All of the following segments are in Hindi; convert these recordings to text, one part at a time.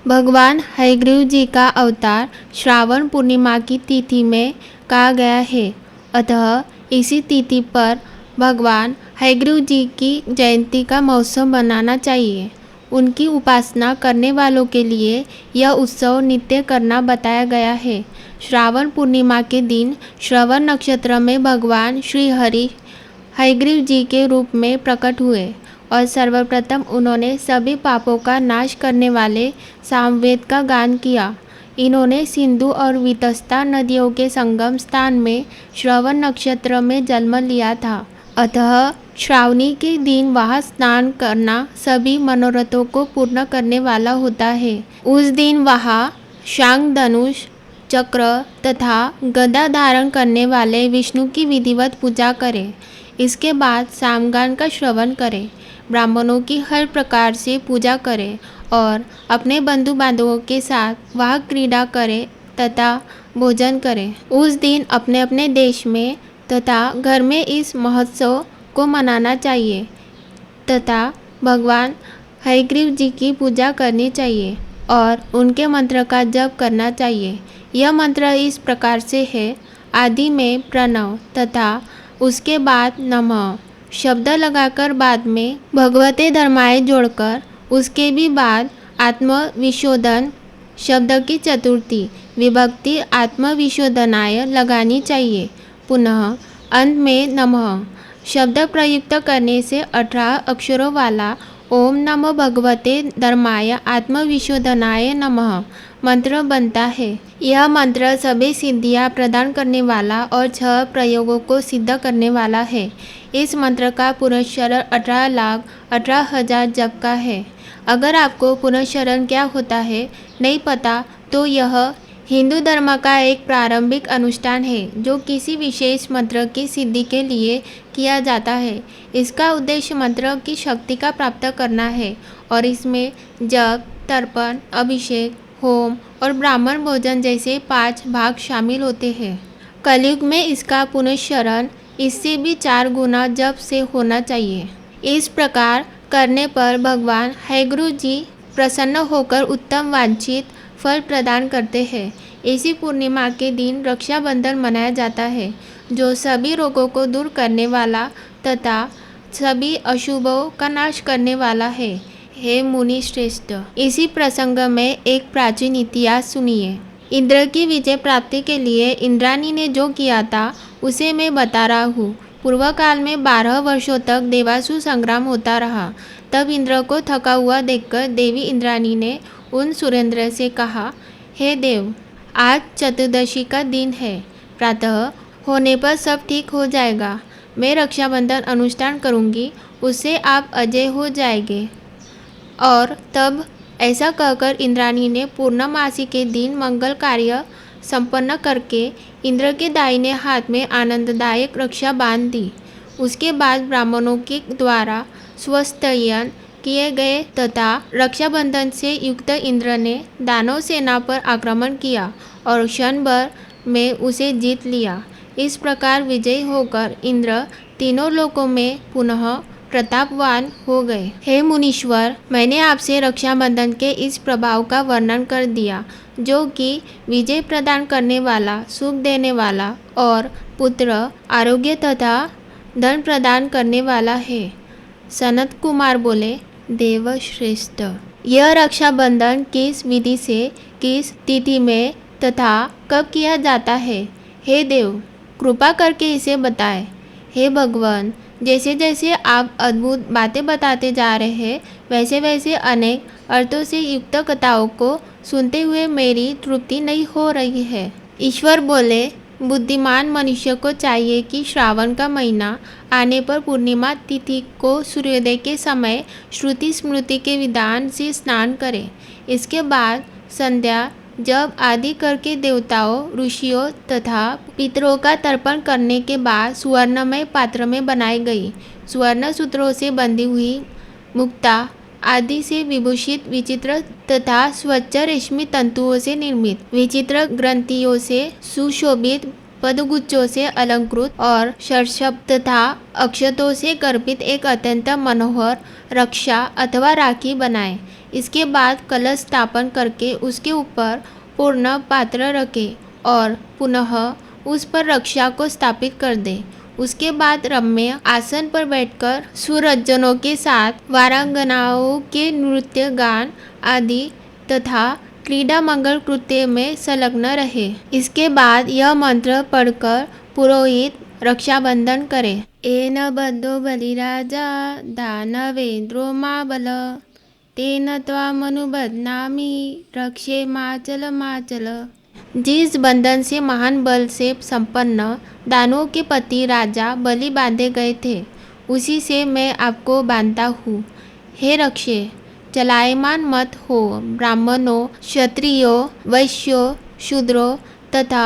भगवान हयग्रीव जी का अवतार श्रावण पूर्णिमा की तिथि में कहा गया है। अतः इसी तिथि पर भगवान हयग्रीव जी की जयंती का महोत्सव मनाना चाहिए। उनकी उपासना करने वालों के लिए यह उत्सव नित्य करना बताया गया है। श्रावण पूर्णिमा के दिन श्रवण नक्षत्र में भगवान श्री हरि हयग्रीव जी के रूप में प्रकट हुए और सर्वप्रथम उन्होंने सभी पापों का नाश करने वाले सामवेद का गान किया। इन्होंने सिंधु और वितस्ता नदियों के संगम स्थान में श्रवण नक्षत्र में जन्म लिया था। अतः श्रावणी के दिन वहाँ स्नान करना सभी मनोरथों को पूर्ण करने वाला होता है। उस दिन वहाँ शांग धनुष चक्र तथा गदा धारण करने वाले विष्णु की विधिवत पूजा करें। इसके बाद सामगान का श्रवण करें, ब्राह्मणों की हर प्रकार से पूजा करें और अपने बंधु बांधवों के साथ वहाँ क्रीड़ा करें तथा भोजन करें। उस दिन अपने अपने देश में तथा घर में इस महोत्सव को मनाना चाहिए तथा भगवान हयग्रीव जी की पूजा करनी चाहिए और उनके मंत्र का जप करना चाहिए। यह मंत्र इस प्रकार से है: आदि में प्रणव तथा उसके बाद नमः शब्द लगाकर बाद में भगवते धर्माय जोड़कर उसके भी बाद आत्मविशोधन शब्द की चतुर्थी विभक्ति आत्मविशोधनाय लगानी चाहिए। पुनः अंत में नमः शब्द प्रयुक्त करने से 18 अक्षरों वाला ओम नमो भगवते धर्माय आत्मविशोधनाय नमः मंत्र बनता है। यह मंत्र सभी सिद्धियां प्रदान करने वाला और 6 प्रयोगों को सिद्ध करने वाला है। इस मंत्र का पुनश्चरण 18,18,000 जप का है। अगर आपको पुनश्चरण क्या होता है नहीं पता तो यह हिंदू धर्म का एक प्रारंभिक अनुष्ठान है जो किसी विशेष मंत्र की सिद्धि के लिए किया जाता है। इसका उद्देश्य मंत्र की शक्ति का प्राप्त करना है और इसमें जप, तर्पण, अभिषेक, होम और ब्राह्मण भोजन जैसे 5 भाग शामिल होते हैं। कलयुग में इसका पुनश्चरण इससे भी 4 गुना जप से होना चाहिए। इस प्रकार करने पर भगवान हयग्रीव जी प्रसन्न होकर उत्तम वांछित फल प्रदान करते हैं। इसी पूर्णिमा के दिन रक्षाबंधन मनाया जाता है जो सभी रोगों को दूर करने वाला तथा सभी अशुभों का नाश करने वाला है। हे मुनि श्रेष्ठ, इसी प्रसंग में एक प्राचीन इतिहास सुनिए। इंद्र की विजय प्राप्ति के लिए इंद्राणी ने जो किया था उसे मैं बता रहा हूँ। पूर्व काल में 12 वर्षों तक देवासुर संग्राम होता रहा। तब इंद्र को थका हुआ देखकर देवी इंद्राणी ने उन सुरेंद्र से कहा, हे देव, आज चतुर्दशी का दिन है। प्रातः होने पर सब ठीक हो जाएगा। मैं रक्षाबंधन अनुष्ठान करूँगी, उससे आप अजय हो जाएंगे। और तब ऐसा कहकर इंद्राणी ने पूर्णमासी के दिन मंगल कार्य संपन्न करके इंद्र के दाहिने हाथ में आनंददायक रक्षा बांध दी। उसके बाद ब्राह्मणों के द्वारा स्वस्तयन किए गए तथा रक्षाबंधन से युक्त इंद्र ने दानव सेना पर आक्रमण किया और क्षण भर में उसे जीत लिया। इस प्रकार विजयी होकर इंद्र तीनों लोकों में पुनः प्रतापवान हो गए। हे मुनीश्वर, मैंने आपसे रक्षाबंधन के इस प्रभाव का वर्णन कर दिया जो कि विजय प्रदान करने वाला, सुख देने वाला और पुत्र, आरोग्य तथा धन प्रदान करने वाला है। सनत कुमार बोले, देवश्रेष्ठ, यह रक्षाबंधन किस विधि से, किस तिथि में तथा कब किया जाता है? हे देव, कृपा करके इसे बताएं। हे भगवान, जैसे जैसे आप अद्भुत बातें बताते जा रहे हैं वैसे वैसे अनेक अर्थों से युक्त कथाओं को सुनते हुए मेरी तृप्ति नहीं हो रही है। ईश्वर बोले, बुद्धिमान मनुष्य को चाहिए कि श्रावण का महीना आने पर पूर्णिमा तिथि को सूर्योदय के समय श्रुति स्मृति के विधान से स्नान करे। इसके बाद संध्या जब आदि करके देवताओं, ऋषियों तथा पितरों का तर्पण करने के बाद सुवर्णमय पात्र में बनाई गई सुवर्ण सूत्रों से बंधी हुई मुक्ता आदि से विभूषित विचित्र तथा स्वच्छ रेशमी तंतुओं से निर्मित विचित्र ग्रंथियों से सुशोभित पदगुच्छों से अलंकृत और षट्शप तथा अक्षतों से गर्भित एक अत्यंत मनोहर रक्षा अथवा राखी बनाएं। इसके बाद कलश स्थापन करके उसके ऊपर पूर्ण पात्र रखें और पुनः उस पर रक्षा को स्थापित कर दें। उसके बाद रम्य आसन पर बैठकर सुरजनों के साथ वारांगनाओं के नृत्य गान आदि तथा क्रीड़ा मंगल कृत्य में संलग्न रहे। इसके बाद यह मंत्र पढ़कर पुरोहित रक्षाबंधन करे। एन बद्धो बलिराजा दानवेंद्रो माबल तेन त्वामनुबध्नामि रक्षे माचल माचल। जिस बंधन से महान बल से संपन्न दानवों के पति राजा बलि बांधे गए थे, उसी से मैं आपको बांधता हूँ। हे रक्षे, चलायमान मत हो। ब्राह्मणों, क्षत्रियों, वैश्यों, शूद्रों तथा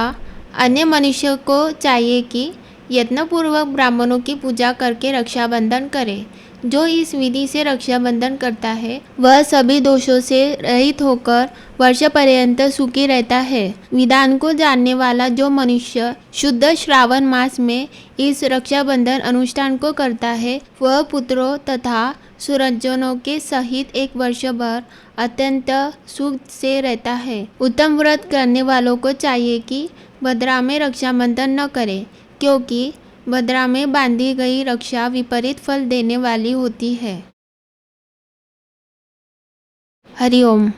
अन्य मनुष्यों को चाहिए कि यत्नपूर्वक ब्राह्मणों की पूजा करके रक्षाबंधन करे। जो इस विधि से रक्षाबंधन करता है वह सभी दोषों से रहित होकर वर्ष पर्यंत सुखी रहता है। विधान को जानने वाला जो मनुष्य शुद्ध श्रावण मास में इस रक्षाबंधन अनुष्ठान को करता है वह पुत्रों तथा सुरजनों के सहित एक वर्ष भर अत्यंत सुख से रहता है। उत्तम व्रत करने वालों को चाहिए कि भद्रा में रक्षाबंधन न करें, क्योंकि भद्रा में बांधी गई रक्षा विपरीत फल देने वाली होती है। हरिओम।